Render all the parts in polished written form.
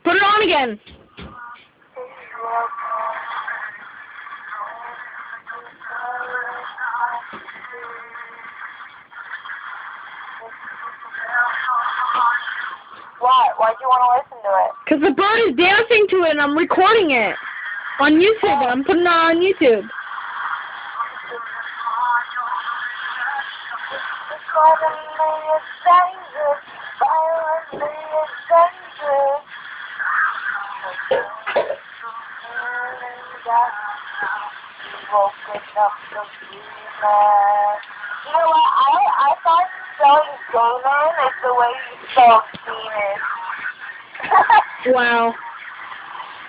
Put it on again. Why? Why'd you want to listen to it? Because the bird is dancing to it and I'm recording it on YouTube and I'm putting it on YouTube. You know what? I thought spelling Damon is the way you spell penis. Wow.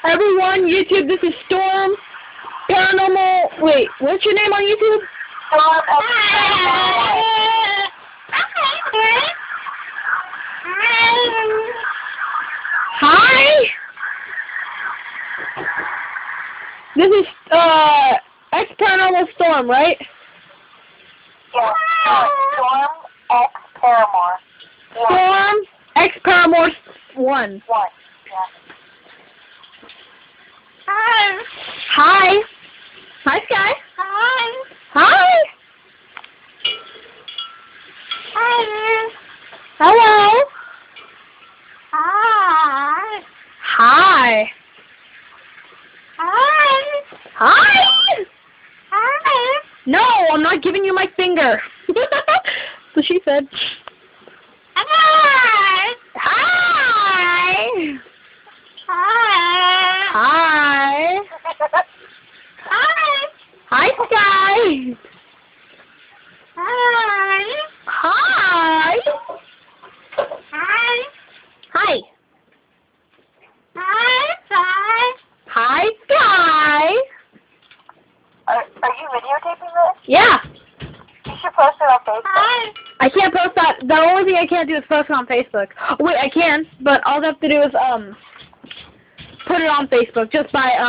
Everyone, YouTube, this is Storm Paranormal. Wait, what's your name on YouTube? Storm Hi. This is X Paranormal Storm, right? Yeah. Storm X Paramore. Storm X Paramore 1. Yeah. Hi. Hi. Hi, Sky. Hi. Hi. Hi. Hello. Hi. Hi. Hi. Hi. Hi. No, I'm not giving you my finger. So she said. Hi. Hi. Hi. Hi. Hi. Hi, Sky. Hi. Hi. Hi. Hi. Hi, Sky. Hi, Sky. Are you videotaping this? Yeah. You should post it on Facebook. Hi. I can't post that. The only thing I can't do is post it on Facebook. Oh, wait, I can, but all I have to do is put it on Facebook just by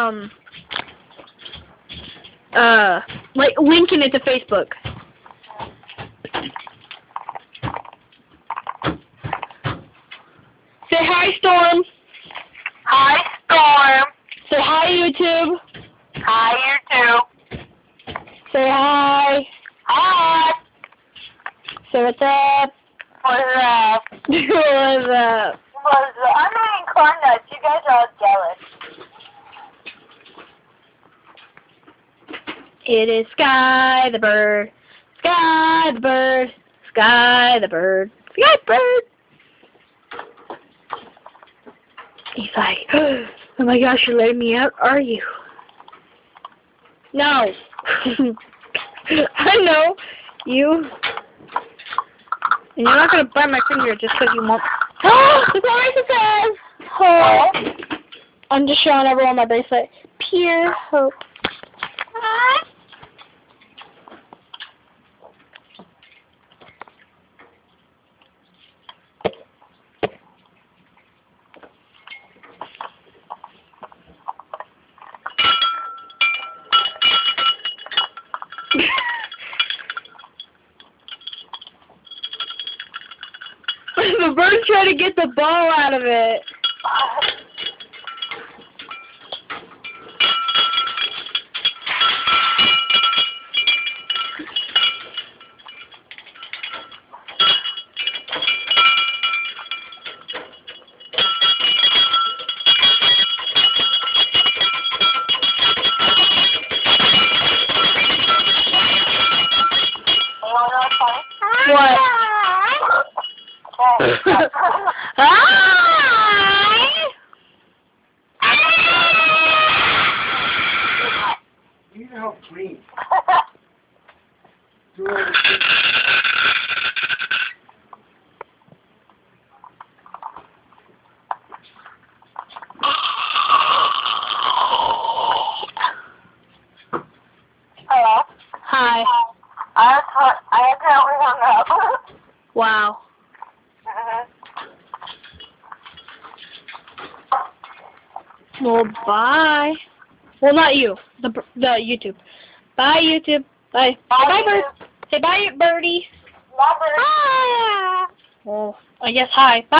like linking it to Facebook. Say hi, Storm. Hi, Storm. Say hi, YouTube. Hi, YouTube. Say hi. Hi. Say what's up. What's up? What's up? I'm eating corn nuts. You guys are all jealous. It is Sky the bird. Sky the bird. Sky the bird. Sky the bird. He's like, oh my gosh, you're letting me out, are you? No. I know. You. And you're not going to bite my finger just because you want. Look what it says. Hope. I'm just showing everyone my bracelet. Pure hope. The bird's trying to get the ball out of it. What? Hi! You need to help clean. Hello? Hi. I accidentally hung up. Wow. Well, bye. Well, not you. The YouTube. Bye, YouTube. Bye. Bye, Bird. Say bye, Birdie. Bye, Birdie. Ah. Well, I guess hi. Bye.